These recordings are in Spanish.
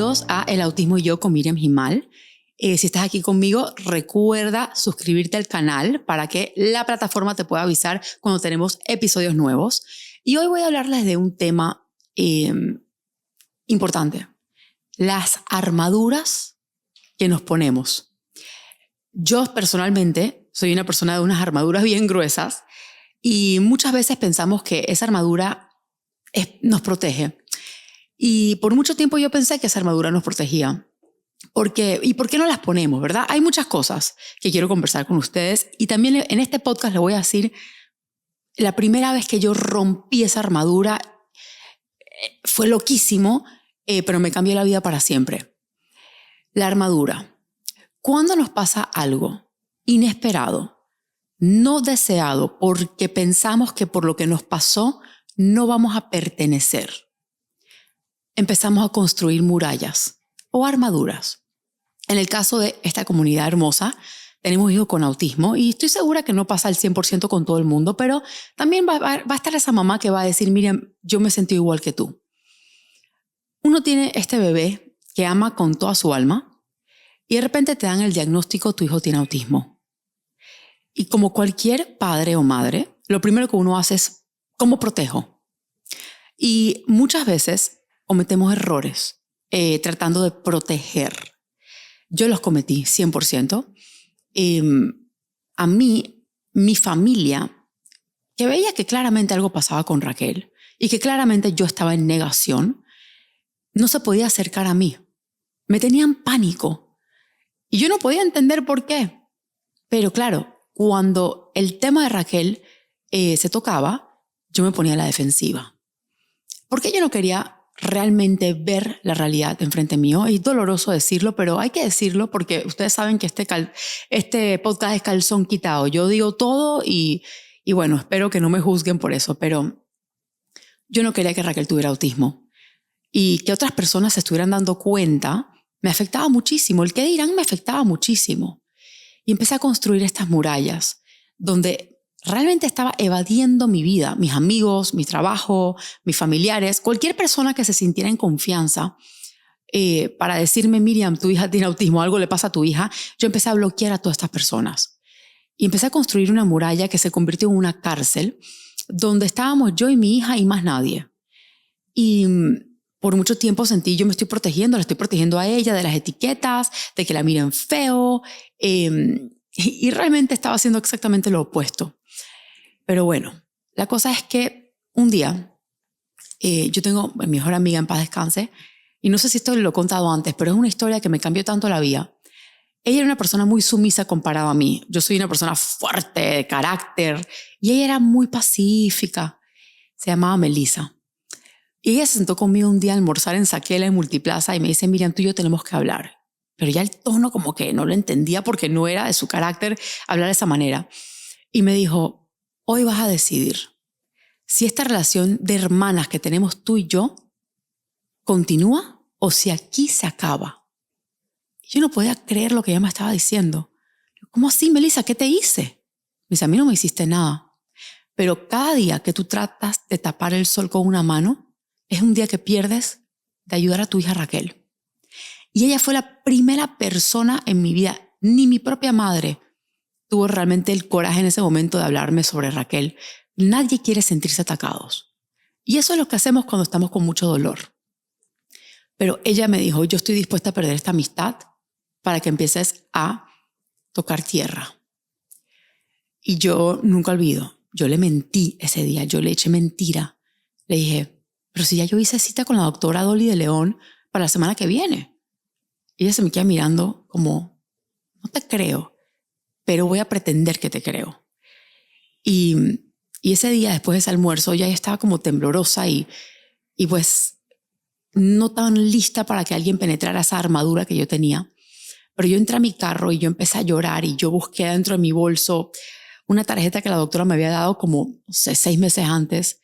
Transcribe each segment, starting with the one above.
Bienvenidos a El Autismo y Yo con Miriam Gimal. Si estás aquí conmigo, recuerda suscribirte al canal para que la plataforma te pueda avisar cuando tenemos episodios nuevos. Y hoy voy a hablarles de un tema importante. Las armaduras que nos ponemos. Yo personalmente soy una persona de unas armaduras bien gruesas y muchas veces pensamos que esa armadura nos protege. Y por mucho tiempo yo pensé que esa armadura nos protegía. ¿Y por qué no las ponemos, verdad? Hay muchas cosas que quiero conversar con ustedes y también en este podcast les voy a decir la primera vez que yo rompí esa armadura fue loquísimo, pero me cambió la vida para siempre. La armadura. Cuando nos pasa algo inesperado, no deseado, porque pensamos que por lo que nos pasó no vamos a pertenecer, empezamos a construir murallas o armaduras. En el caso de esta comunidad hermosa, tenemos hijos con autismo y estoy segura que no pasa al 100% con todo el mundo, pero también va a estar esa mamá que va a decir, Miriam, yo me sentí igual que tú. Uno tiene este bebé que ama con toda su alma y de repente te dan el diagnóstico, tu hijo tiene autismo. Y como cualquier padre o madre, lo primero que uno hace es, ¿cómo protejo? Y muchas veces cometemos errores tratando de proteger. Yo los cometí 100%. A mí, mi familia, que veía que claramente algo pasaba con Raquel y que claramente yo estaba en negación, no se podía acercar a mí. Me tenían pánico y yo no podía entender por qué. Pero claro, cuando el tema de Raquel se tocaba, yo me ponía a la defensiva. Porque yo no quería realmente ver la realidad enfrente mío. Es doloroso decirlo, pero hay que decirlo porque ustedes saben que este podcast es calzón quitado. Yo digo todo y bueno, espero que no me juzguen por eso, pero yo no quería que Raquel tuviera autismo. Y que otras personas se estuvieran dando cuenta me afectaba muchísimo. El qué dirán me afectaba muchísimo. Y empecé a construir estas murallas donde realmente estaba evadiendo mi vida, mis amigos, mi trabajo, mis familiares, cualquier persona que se sintiera en confianza para decirme, Miriam, tu hija tiene autismo, algo le pasa a tu hija. Yo empecé a bloquear a todas estas personas. Y empecé a construir una muralla que se convirtió en una cárcel donde estábamos yo y mi hija y más nadie. Y por mucho tiempo sentí, yo me estoy protegiendo, la estoy protegiendo a ella de las etiquetas, de que la miren feo. Y realmente estaba haciendo exactamente lo opuesto. Pero bueno, la cosa es que un día yo tengo a mi mejor amiga, en paz descanse, y no sé si esto lo he contado antes, pero es una historia que me cambió tanto la vida. Ella era una persona muy sumisa comparada a mí. Yo soy una persona fuerte, de carácter, y ella era muy pacífica. Se llamaba Melissa. Y ella se sentó conmigo un día a almorzar en Saquela, en Multiplaza, y me dice, Miriam, tú y yo tenemos que hablar. Pero ya el tono como que no lo entendía porque no era de su carácter hablar de esa manera. Y me dijo, hoy vas a decidir si esta relación de hermanas que tenemos tú y yo continúa o si aquí se acaba. Yo no podía creer lo que ella me estaba diciendo. ¿Cómo así, Melissa? ¿Qué te hice? Me dice, a mí no me hiciste nada. Pero cada día que tú tratas de tapar el sol con una mano, es un día que pierdes de ayudar a tu hija Raquel. Y ella fue la primera persona en mi vida, ni mi propia madre tuvo realmente el coraje en ese momento de hablarme sobre Raquel. Nadie quiere sentirse atacados. Y eso es lo que hacemos cuando estamos con mucho dolor. Pero ella me dijo, yo estoy dispuesta a perder esta amistad para que empieces a tocar tierra. Y yo nunca olvido, yo le mentí ese día, yo le eché mentira. Le dije, pero si ya yo hice cita con la doctora Dolly de León para la semana que viene. Y ella se me queda mirando como, no te creo, pero voy a pretender que te creo. Y ese día, después de ese almuerzo, ya estaba como temblorosa y pues no tan lista para que alguien penetrara esa armadura que yo tenía. Pero yo entré a mi carro y yo empecé a llorar y yo busqué dentro de mi bolso una tarjeta que la doctora me había dado como, no sé, 6 meses antes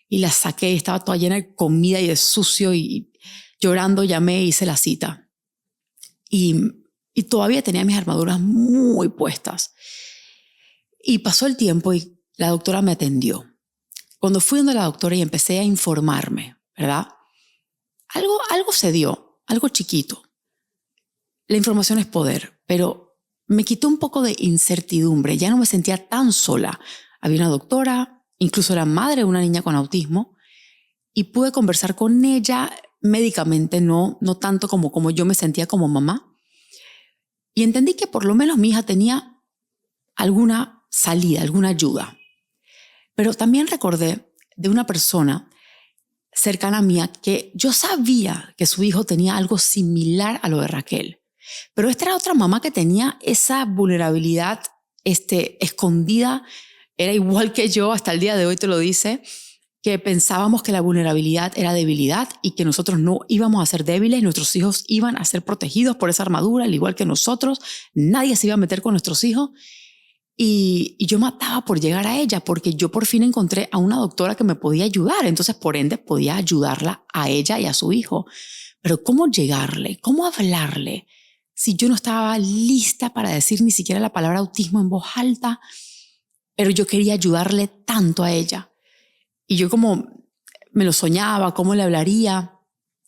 y la saqué, estaba toda llena de comida y de sucio y llorando llamé e hice la cita. Y todavía tenía mis armaduras muy puestas. Y pasó el tiempo y la doctora me atendió. Cuando fui donde la doctora y empecé a informarme, ¿verdad? Algo se dio. algo chiquito. La información es poder, pero me quitó un poco de incertidumbre. Ya no me sentía tan sola. Había una doctora, incluso era madre de una niña con autismo, y pude conversar con ella médicamente, no tanto como yo me sentía como mamá. Y entendí que por lo menos mi hija tenía alguna salida, alguna ayuda. Pero también recordé de una persona cercana a mí que yo sabía que su hijo tenía algo similar a lo de Raquel. Pero esta era otra mamá que tenía esa vulnerabilidad escondida. Era igual que yo, hasta el día de hoy te lo dice, que pensábamos que la vulnerabilidad era debilidad y que nosotros no íbamos a ser débiles, nuestros hijos iban a ser protegidos por esa armadura, al igual que nosotros. Nadie se iba a meter con nuestros hijos. Y yo mataba por llegar a ella porque yo por fin encontré a una doctora que me podía ayudar. Entonces, por ende, podía ayudarla a ella y a su hijo. Pero ¿cómo llegarle? ¿Cómo hablarle? Si yo no estaba lista para decir ni siquiera la palabra autismo en voz alta, pero yo quería ayudarle tanto a ella. Y yo como me lo soñaba, cómo le hablaría,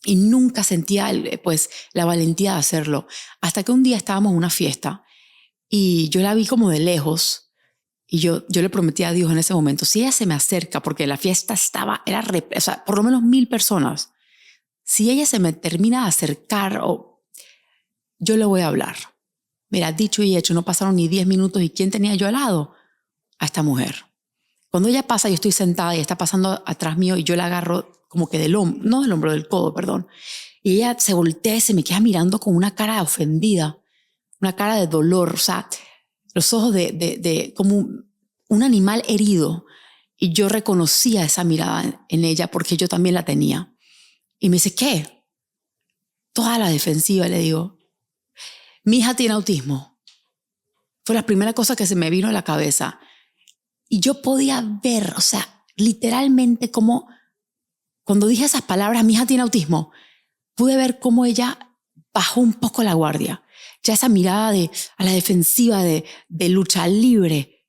y nunca sentía pues la valentía de hacerlo. Hasta que un día estábamos en una fiesta y yo la vi como de lejos y yo le prometí a Dios en ese momento, si ella se me acerca, porque la fiesta o sea, por lo menos 1000 personas, si ella se me termina de acercar, yo le voy a hablar. Mira, dicho y hecho, no pasaron ni 10 minutos y ¿quién tenía yo al lado? A esta mujer. Cuando ella pasa, yo estoy sentada y está pasando atrás mío y yo la agarro como que del hombro, no del hombro, del codo, perdón. Y ella se voltea y se me queda mirando con una cara ofendida, una cara de dolor, o sea, los ojos de como un animal herido. Y yo reconocía esa mirada en ella porque yo también la tenía. Y me dice, ¿qué? Toda la defensiva, le digo, mi hija tiene autismo. Fue la primera cosa que se me vino a la cabeza. Y yo podía ver, o sea, literalmente como cuando dije esas palabras, mi hija tiene autismo, pude ver cómo ella bajó un poco la guardia. Ya esa mirada a la defensiva de lucha libre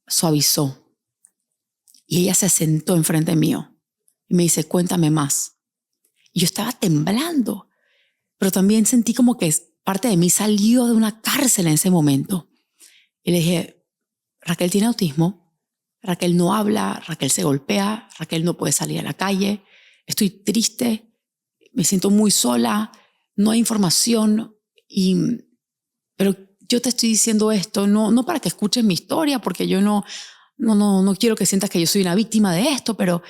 suavizó. Y ella se sentó enfrente mío y me dice, cuéntame más. Y yo estaba temblando, pero también sentí como que parte de mí salió de una cárcel en ese momento. Y le dije, Raquel tiene autismo, Raquel no habla, Raquel se golpea, Raquel no puede salir a la calle, estoy triste, me siento muy sola, no hay información, pero yo te estoy diciendo esto no para que escuches mi historia, porque yo no quiero que sientas que yo soy una víctima de esto, pero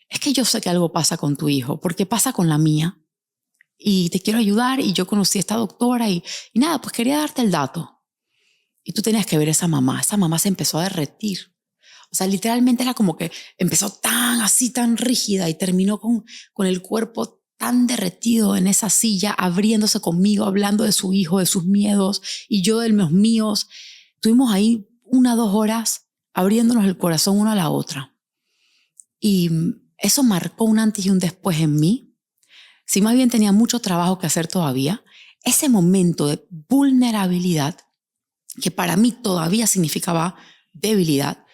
es que yo sé que algo pasa con tu hijo, porque pasa con la mía, y te quiero ayudar, y yo conocí a esta doctora, y nada, pues quería darte el dato. Y tú tenías que ver a esa mamá se empezó a derretir. O sea, literalmente era como que empezó tan rígida y terminó con el cuerpo tan derretido en esa silla, abriéndose conmigo, hablando de su hijo, de sus miedos y yo de los míos. Estuvimos ahí 1 o 2 horas abriéndonos el corazón una a la otra. Y eso marcó un antes y un después en mí. Si más bien tenía mucho trabajo que hacer todavía, ese momento de vulnerabilidad, que para mí todavía significaba debilidad,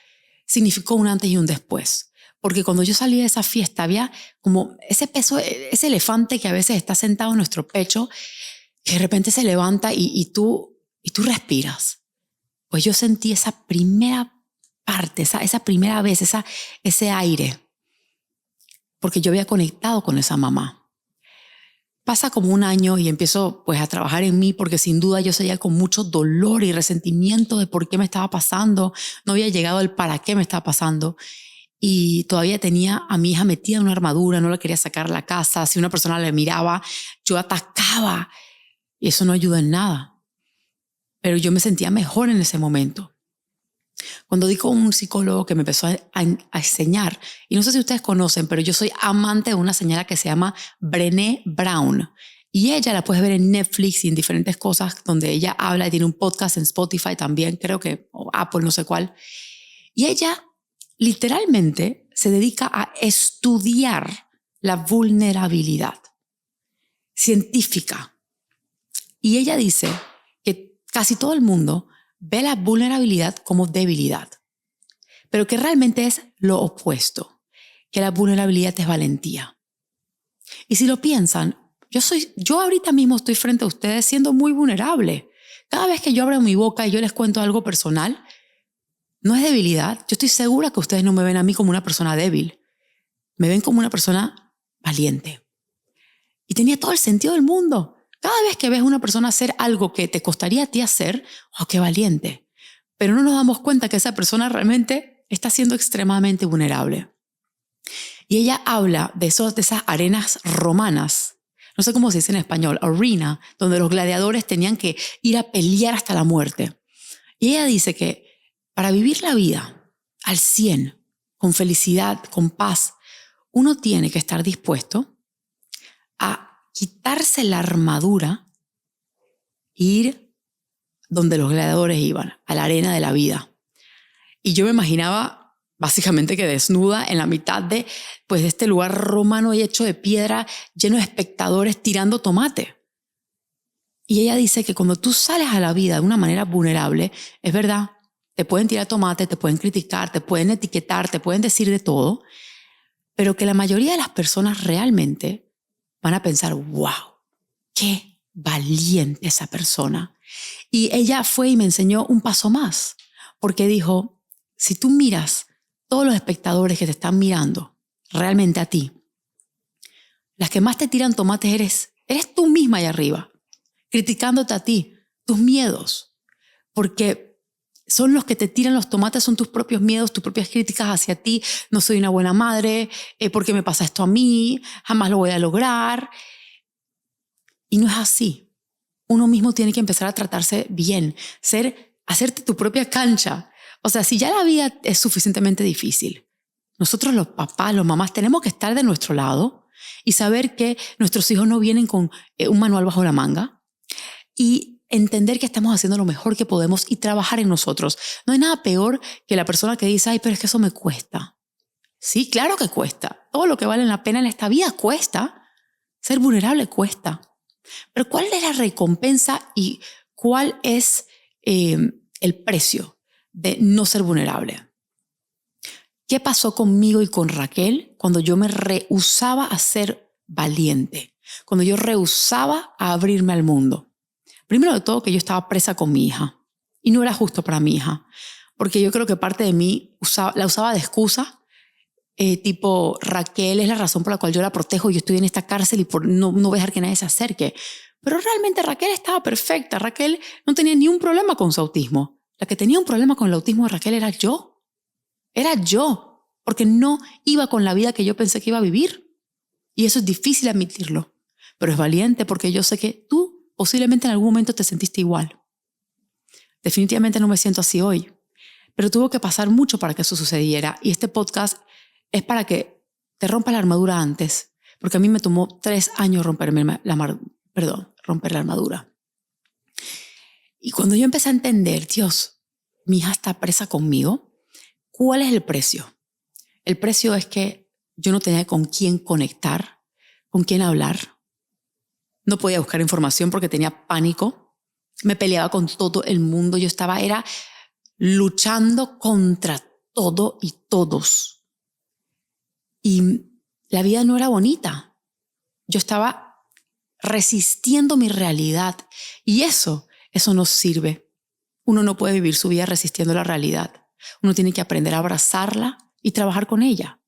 significó un antes y un después. Porque cuando yo salí de esa fiesta había como ese peso, ese elefante que a veces está sentado en nuestro pecho, que de repente se levanta y tú respiras. Pues yo sentí esa primera parte, esa primera vez, ese aire, porque yo había conectado con esa mamá. Pasa como 1 año y empiezo pues a trabajar en mí, porque sin duda yo seguía con mucho dolor y resentimiento de por qué me estaba pasando. No había llegado al para qué me estaba pasando. Y todavía tenía a mi hija metida en una armadura, no la quería sacar a la casa. Si una persona le miraba, yo atacaba. Y eso no ayuda en nada. Pero yo me sentía mejor en ese momento. Cuando di con un psicólogo que me empezó a enseñar, y no sé si ustedes conocen, pero yo soy amante de una señora que se llama Brené Brown. Y ella la puedes ver en Netflix y en diferentes cosas donde ella habla, y tiene un podcast en Spotify también, creo que, o Apple, no sé cuál. Y ella literalmente se dedica a estudiar la vulnerabilidad científica. Y ella dice que casi todo el mundo ve la vulnerabilidad como debilidad, pero que realmente es lo opuesto, que la vulnerabilidad es valentía. Y si lo piensan, Yo ahorita mismo estoy frente a ustedes siendo muy vulnerable. Cada vez que yo abro mi boca y yo les cuento algo personal, no es debilidad. Yo estoy segura que ustedes no me ven a mí como una persona débil. Me ven como una persona valiente. Y tenía todo el sentido del mundo. Cada vez que ves a una persona hacer algo que te costaría a ti hacer, ¡oh, qué valiente! Pero no nos damos cuenta que esa persona realmente está siendo extremadamente vulnerable. Y ella habla de esas arenas romanas, no sé cómo se dice en español, arena, donde los gladiadores tenían que ir a pelear hasta la muerte. Y ella dice que para vivir la vida al 100, con felicidad, con paz, uno tiene que estar dispuesto a quitarse la armadura e ir donde los gladiadores iban, a la arena de la vida. Y yo me imaginaba básicamente que desnuda en la mitad de este lugar romano y hecho de piedra, lleno de espectadores tirando tomate. Y ella dice que cuando tú sales a la vida de una manera vulnerable, es verdad, te pueden tirar tomate, te pueden criticar, te pueden etiquetar, te pueden decir de todo, pero que la mayoría de las personas realmente van a pensar, wow, qué valiente esa persona. Y ella fue y me enseñó un paso más, porque dijo, si tú miras todos los espectadores que te están mirando realmente a ti, las que más te tiran tomates eres tú misma allá arriba, criticándote a ti, tus miedos, porque son los que te tiran los tomates, son tus propios miedos, tus propias críticas hacia ti. No soy una buena madre, ¿por qué me pasa esto a mí? Jamás lo voy a lograr. Y no es así. Uno mismo tiene que empezar a tratarse bien, hacerte tu propia cancha. O sea, si ya la vida es suficientemente difícil, nosotros los papás, los mamás, tenemos que estar de nuestro lado y saber que nuestros hijos no vienen con un manual bajo la manga y entender que estamos haciendo lo mejor que podemos y trabajar en nosotros. No hay nada peor que la persona que dice, ay, pero es que eso me cuesta. Sí, claro que cuesta. Todo lo que vale la pena en esta vida cuesta. Ser vulnerable cuesta. Pero ¿cuál es la recompensa y cuál es el precio de no ser vulnerable? ¿Qué pasó conmigo y con Raquel cuando yo me rehusaba a ser valiente? Cuando yo rehusaba a abrirme al mundo. Primero de todo que yo estaba presa con mi hija y no era justo para mi hija, porque yo creo que parte de mí la usaba de excusa, tipo Raquel es la razón por la cual yo la protejo, yo estoy en esta cárcel y no voy a dejar que nadie se acerque. Pero realmente Raquel estaba perfecta, Raquel no tenía ni un problema con su autismo. La que tenía un problema con el autismo de Raquel era yo, porque no iba con la vida que yo pensé que iba a vivir. Y eso es difícil admitirlo, pero es valiente porque yo sé que tú posiblemente en algún momento te sentiste igual. Definitivamente no me siento así hoy, pero tuvo que pasar mucho para que eso sucediera y este podcast es para que te rompa la armadura antes, porque a mí me tomó 3 años romper la armadura. Y cuando yo empecé a entender, Dios, mi hija está presa conmigo, ¿cuál es el precio? El precio es que yo no tenía con quién conectar, con quién hablar. No podía buscar información porque tenía pánico. Me peleaba con todo el mundo. Yo era luchando contra todo y todos. Y la vida no era bonita. Yo estaba resistiendo mi realidad. Y eso no sirve. Uno no puede vivir su vida resistiendo la realidad. Uno tiene que aprender a abrazarla y trabajar con ella.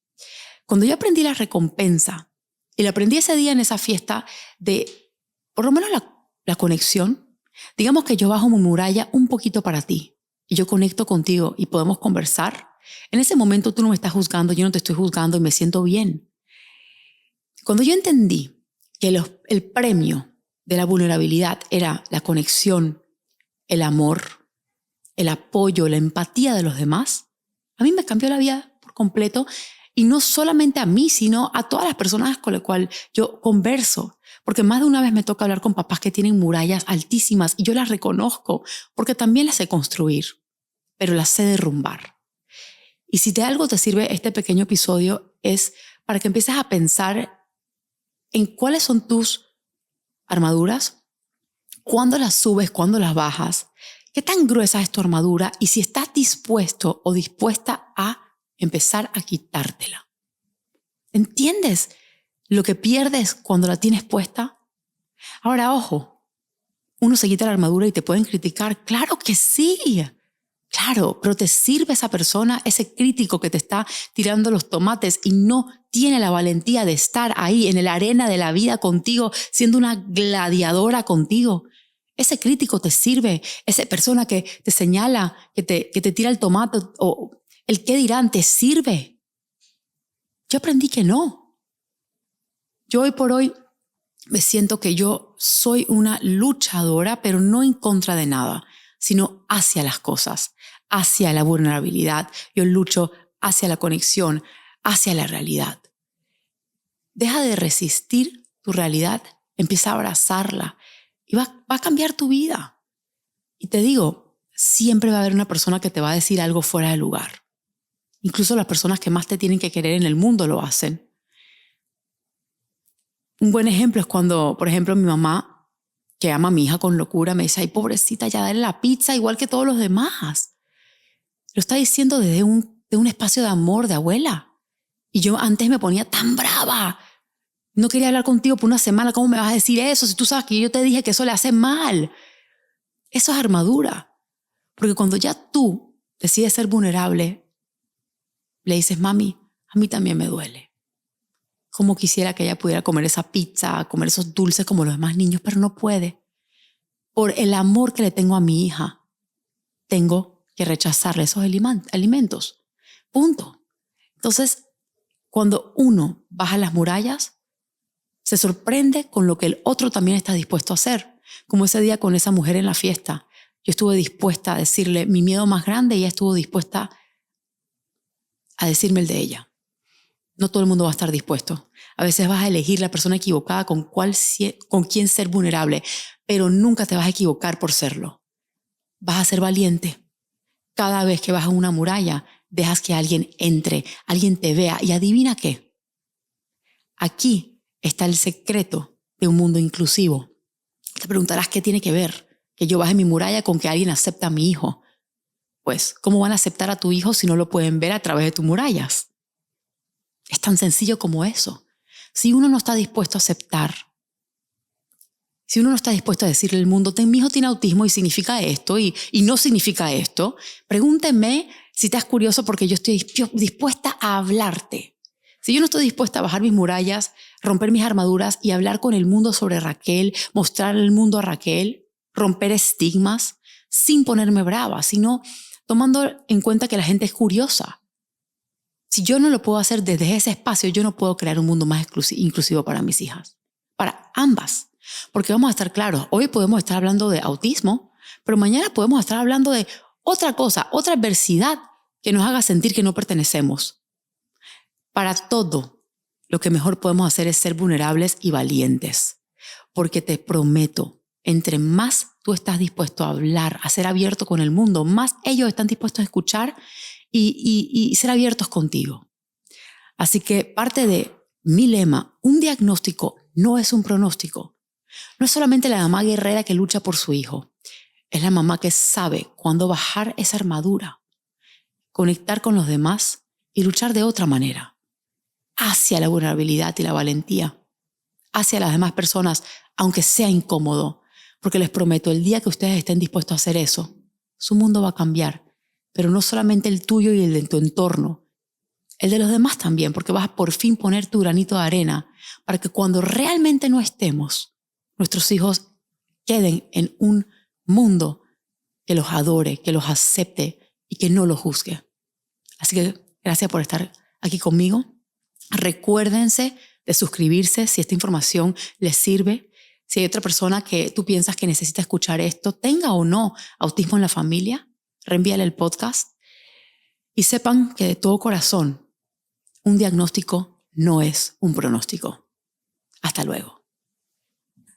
Cuando yo aprendí la recompensa, y la aprendí ese día en esa fiesta de por lo menos la conexión, digamos que yo bajo mi muralla un poquito para ti y yo conecto contigo y podemos conversar. En ese momento tú no me estás juzgando, yo no te estoy juzgando y me siento bien. Cuando yo entendí que el premio de la vulnerabilidad era la conexión, el amor, el apoyo, la empatía de los demás, a mí me cambió la vida por completo y no solamente a mí, sino a todas las personas con las cuales yo converso. Porque más de una vez me toca hablar con papás que tienen murallas altísimas y yo las reconozco porque también las sé construir, pero las sé derrumbar. Y si de algo te sirve este pequeño episodio es para que empieces a pensar en cuáles son tus armaduras, cuándo las subes, cuándo las bajas, qué tan gruesa es tu armadura y si estás dispuesto o dispuesta a empezar a quitártela. ¿Entiendes lo que pierdes cuando la tienes puesta? Ahora, ojo, uno se quita la armadura y te pueden criticar. Claro que sí. Claro, pero te sirve esa persona, ese crítico que te está tirando los tomates y no tiene la valentía de estar ahí en la arena de la vida contigo, siendo una gladiadora contigo. Ese crítico te sirve, esa persona que te señala, que te tira el tomate o el qué dirán, te sirve. Yo aprendí que no. Yo hoy por hoy me siento que yo soy una luchadora, pero no en contra de nada, sino hacia las cosas, hacia la vulnerabilidad. Yo lucho hacia la conexión, hacia la realidad. Deja de resistir tu realidad, empieza a abrazarla y va a cambiar tu vida. Y te digo, siempre va a haber una persona que te va a decir algo fuera de lugar. Incluso las personas que más te tienen que querer en el mundo lo hacen. Un buen ejemplo es cuando, por ejemplo, mi mamá, que ama a mi hija con locura, me dice, ay, pobrecita, ya dale la pizza igual que todos los demás. Lo está diciendo desde un espacio de amor, de abuela. Y yo antes me ponía tan brava. No quería hablar contigo por una semana. ¿Cómo me vas a decir eso si tú sabes que yo te dije que eso le hace mal? Eso es armadura. Porque cuando ya tú decides ser vulnerable, le dices, mami, a mí también me duele. Como quisiera que ella pudiera comer esa pizza, comer esos dulces como los demás niños, pero no puede. Por el amor que le tengo a mi hija, tengo que rechazarle esos alimentos. Punto. Entonces, cuando uno baja las murallas, se sorprende con lo que el otro también está dispuesto a hacer. Como ese día con esa mujer en la fiesta. Yo estuve dispuesta a decirle mi miedo más grande y ella estuvo dispuesta a decirme el de ella. No todo el mundo va a estar dispuesto. A veces vas a elegir la persona equivocada con quién ser vulnerable, pero nunca te vas a equivocar por serlo. Vas a ser valiente. Cada vez que vas a una muralla, dejas que alguien entre, alguien te vea y adivina qué. Aquí está el secreto de un mundo inclusivo. Te preguntarás qué tiene que ver que yo baje mi muralla con que alguien acepte a mi hijo. Pues, ¿cómo van a aceptar a tu hijo si no lo pueden ver a través de tus murallas? Es tan sencillo como eso. Si uno no está dispuesto a aceptar, si uno no está dispuesto a decirle al mundo, mi hijo tiene autismo y significa esto y no significa esto, pregúnteme si estás curioso porque yo estoy dispuesta a hablarte. Si yo no estoy dispuesta a bajar mis murallas, romper mis armaduras y hablar con el mundo sobre Raquel, mostrar el mundo a Raquel, romper estigmas, sin ponerme brava, sino tomando en cuenta que la gente es curiosa. Si yo no lo puedo hacer desde ese espacio, yo no puedo crear un mundo más inclusivo para mis hijas, para ambas. Porque vamos a estar claros, hoy podemos estar hablando de autismo, pero mañana podemos estar hablando de otra cosa, otra adversidad que nos haga sentir que no pertenecemos. Para todo, lo que mejor podemos hacer es ser vulnerables y valientes. Porque te prometo, entre más tú estás dispuesto a hablar, a ser abierto con el mundo, más ellos están dispuestos a escuchar y ser abiertos contigo. Así que parte de mi lema, un diagnóstico no es un pronóstico. No es solamente la mamá guerrera que lucha por su hijo. Es la mamá que sabe cuándo bajar esa armadura, conectar con los demás y luchar de otra manera, hacia la vulnerabilidad y la valentía, hacia las demás personas, aunque sea incómodo. Porque les prometo, el día que ustedes estén dispuestos a hacer eso, su mundo va a cambiar. Pero no solamente el tuyo y el de tu entorno, el de los demás también, porque vas a por fin poner tu granito de arena para que cuando realmente no estemos, nuestros hijos queden en un mundo que los adore, que los acepte y que no los juzgue. Así que gracias por estar aquí conmigo. Recuérdense de suscribirse si esta información les sirve. Si hay otra persona que tú piensas que necesita escuchar esto, tenga o no autismo en la familia, reenvíale el podcast y sepan que de todo corazón, un diagnóstico no es un pronóstico. Hasta luego.